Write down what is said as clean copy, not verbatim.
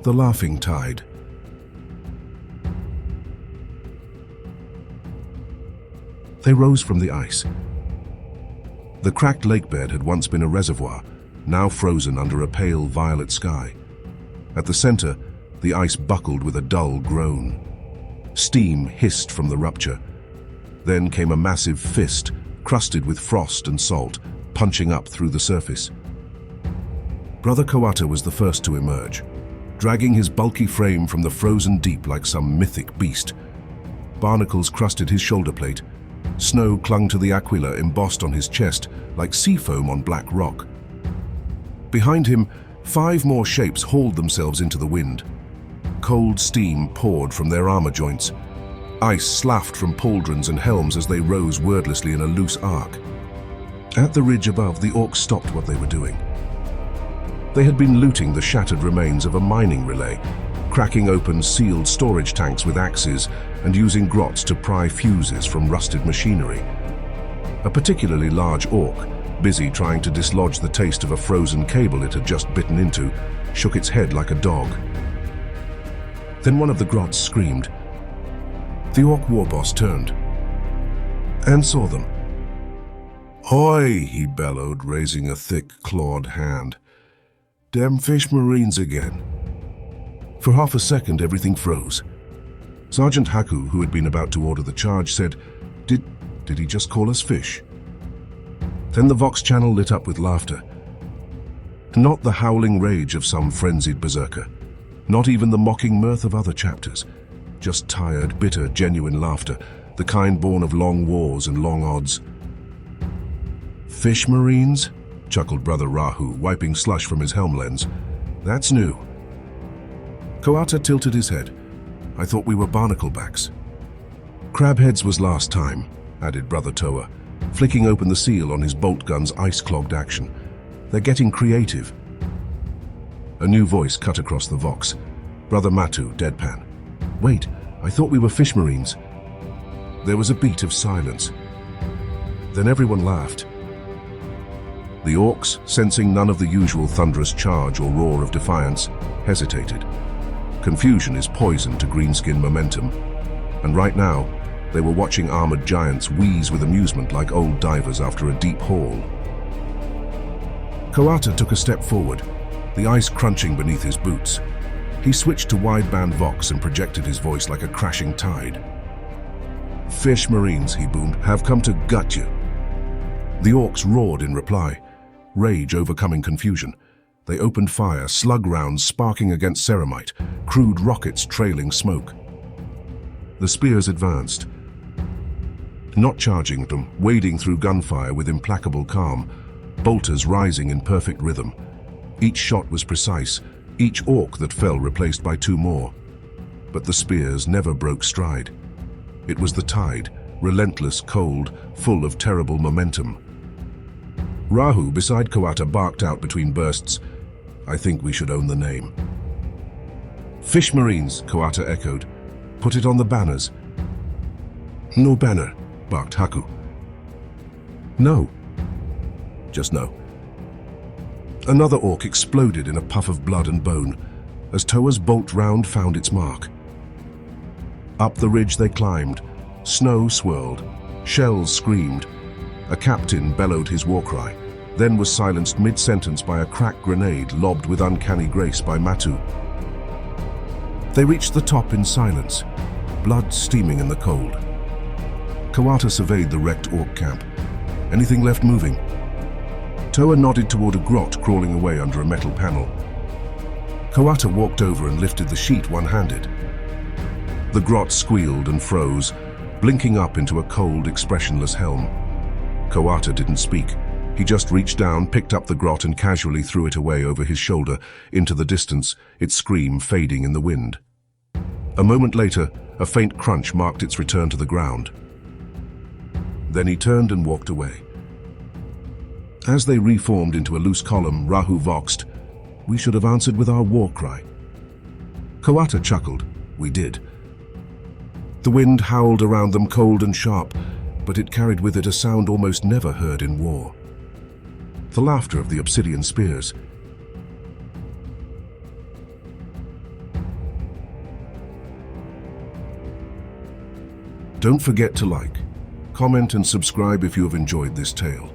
The laughing tide. They rose from the ice. The cracked lakebed had once been a reservoir, now frozen under a pale violet sky. At the center, the ice buckled with a dull groan. Steam hissed from the rupture. Then came a massive fist, crusted with frost and salt, punching up through the surface. Brother Kawata was the first to emerge, dragging his bulky frame from the frozen deep like some mythic beast. Barnacles crusted his shoulder plate. Snow clung to the aquila embossed on his chest like sea foam on black rock. Behind him, 5 more shapes hauled themselves into the wind. Cold steam poured from their armor joints. Ice slapped from pauldrons and helms as they rose wordlessly in a loose arc. At the ridge above, the Orks stopped what they were doing. They had been looting the shattered remains of a mining relay, cracking open sealed storage tanks with axes and using grots to pry fuses from rusted machinery. A particularly large orc, busy trying to dislodge the taste of a frozen cable it had just bitten into, shook its head like a dog. Then one of the grots screamed. The orc warboss turned and saw them. "Hoi!" he bellowed, raising a thick, clawed hand. "Damn fish marines again." For half a second, everything froze. Sergeant Haku, who had been about to order the charge, said, Did he just call us fish?" Then the Vox channel lit up with laughter. Not the howling rage of some frenzied berserker, not even the mocking mirth of other chapters, just tired, bitter, genuine laughter, the kind born of long wars and long odds. "Fish marines?" chuckled Brother Rahu, wiping slush from his helm lens. "That's new." Kawata tilted his head. "I thought we were barnaclebacks." "Crabheads was last time," added Brother Toa, flicking open the seal on his bolt gun's ice-clogged action. "They're getting creative." A new voice cut across the Vox. Brother Matu, deadpan. "Wait, I thought we were fish marines." There was a beat of silence. Then everyone laughed. The Orks, sensing none of the usual thunderous charge or roar of defiance, hesitated. Confusion is poison to greenskin momentum, and right now, they were watching armored giants wheeze with amusement like old divers after a deep haul. Kawata took a step forward, the ice crunching beneath his boots. He switched to wideband Vox and projected his voice like a crashing tide. "Fish marines," he boomed, "have come to gut you." The Orks roared in reply, rage overcoming confusion. They opened fire, slug rounds sparking against ceramite, crude rockets trailing smoke. The spears advanced, not charging them, wading through gunfire with implacable calm, bolters rising in perfect rhythm. Each shot was precise, each orc that fell replaced by 2 more. But the spears never broke stride. It was the tide, relentless, cold, full of terrible momentum. Rahu, beside Kawata, barked out between bursts, "I think we should own the name." "Fish marines," Kawata echoed. "Put it on the banners." "No banner," barked Haku. "No." Just no. Another orc exploded in a puff of blood and bone as Toa's bolt round found its mark. Up the ridge they climbed. Snow swirled. Shells screamed. A captain bellowed his war cry, then was silenced mid-sentence by a cracked grenade lobbed with uncanny grace by Matu. They reached the top in silence, blood steaming in the cold. Kawata surveyed the wrecked orc camp. Anything left moving? Toa nodded toward a grot crawling away under a metal panel. Kawata walked over and lifted the sheet one-handed. The grot squealed and froze, blinking up into a cold, expressionless helm. Kawata didn't speak. He just reached down, picked up the grot and casually threw it away over his shoulder, into the distance, its scream fading in the wind. A moment later, a faint crunch marked its return to the ground. Then he turned and walked away. As they reformed into a loose column, Rahu voxed, "We should have answered with our war cry." Kawata chuckled, "We did." The wind howled around them cold and sharp, but it carried with it a sound almost never heard in war. The laughter of the Obsidian Spears. Don't forget to like, comment and subscribe if you have enjoyed this tale.